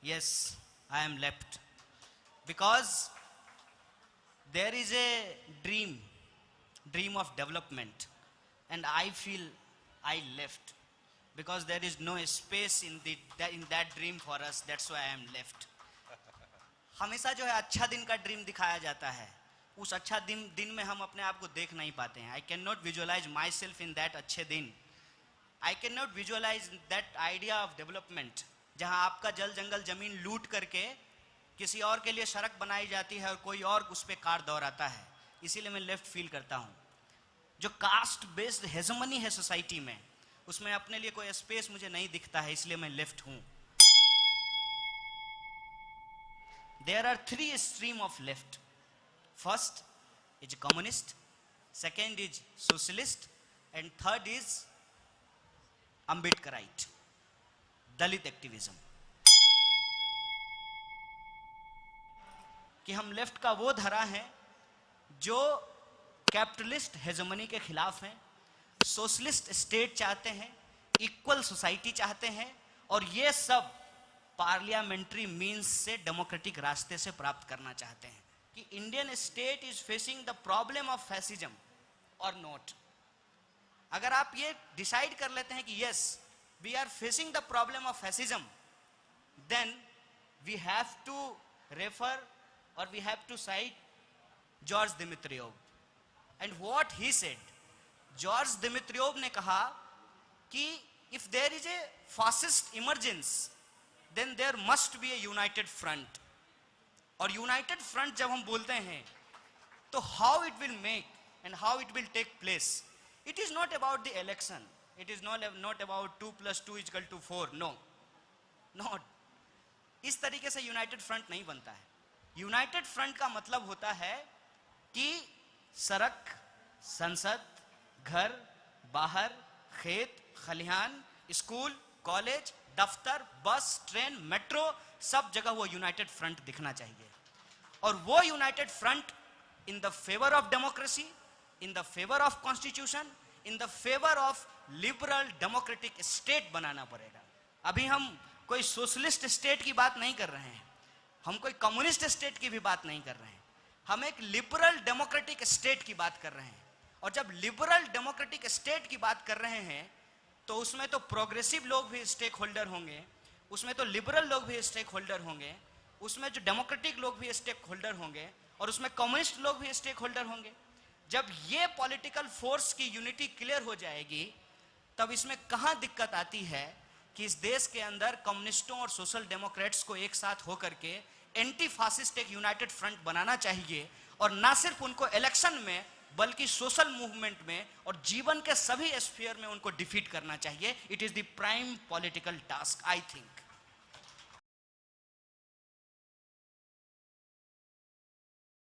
Yes, I am left because there is a dream of development, and I feel I left because there is no space in that dream for us. That's why I am left. हमेशा जो है अच्छा दिन का dream दिखाया जाता है, उस अच्छा दिन में हम अपने आप को देख नहीं पाते हैं. I can not visualise myself in that अच्छे दिन. I can not visualise that idea of development जहां आपका जल जंगल जमीन लूट करके किसी और के लिए सड़क बनाई जाती है और कोई और उस पर कार दौड़ाता है. इसीलिए मैं लेफ्ट फील करता हूं. जो कास्ट बेस्ड हेजमनी है सोसाइटी में, उसमें अपने लिए कोई स्पेस मुझे नहीं दिखता है, इसलिए मैं लेफ्ट हूं. There are three streams of left. First is communist, second is socialist, and third is Ambedkarite, Dalit activism. कि हम लेफ्ट का वो धरा है जो कैपिटलिस्ट हेजमनी के खिलाफ हैं, सोशलिस्ट स्टेट चाहते हैं, इक्वल सोसाइटी चाहते हैं, और ये सब पार्लियामेंट्री मींस से डेमोक्रेटिक रास्ते से प्राप्त करना चाहते हैं. कि Indian state is facing the problem of fascism or not. अगर आप ये डिसाइड कर लेते हैं कि yes we are facing the problem of fascism, then we have to refer और we have to cite George Dimitrov. And what he said, George Dimitrov ने कहा कि if there is a fascist emergence then there must be a united front. और united front जब हम बोलते हैं तो how it will make and how it will take place. It is not about the election. It is not about 2 + 2 = 4. No, not. इस तरीके से united front नहीं बनता है. united front का मतलब होता है कि सड़क, संसद, घर, बाहर, खेत, खलिहान, स्कूल, कॉलेज, दफ्तर, बस, ट्रेन, मेट्रो, सब जगह वो यूनाइटेड फ्रंट दिखना चाहिए. और वो united front in the favour of democracy, in the favour of constitution, in the favour of liberal democratic state बनाना पड़ेगा. अभी हम कोई सोशलिस्ट स्टेट की बात नहीं कर रहे हैं, हम कोई कम्युनिस्ट स्टेट की भी बात नहीं कर रहे हैं, हम एक लिबरल डेमोक्रेटिक स्टेट की बात कर रहे हैं. और जब लिबरल डेमोक्रेटिक स्टेट की बात कर रहे हैं तो उसमें तो प्रोग्रेसिव लोग भी स्टेक होल्डर होंगे, उसमें तो लिबरल लोग भी स्टेक होल्डर होंगे, उसमें जो डेमोक्रेटिक लोग भी स्टेक होल्डर होंगे, और उसमें कम्युनिस्ट लोग भी स्टेक होल्डर होंगे. जब ये पॉलिटिकल फोर्स की यूनिटी क्लियर हो जाएगी, तब इसमें कहां दिक्कत आती है कि इस देश के अंदर कम्युनिस्टों और सोशल डेमोक्रेट्स को एक साथ होकर के एंटी फासिस्ट एक यूनाइटेड फ्रंट बनाना चाहिए. और ना सिर्फ उनको इलेक्शन में बल्कि सोशल मूवमेंट में और जीवन के सभी स्फीयर में उनको डिफीट करना चाहिए. It is the prime political task, I think.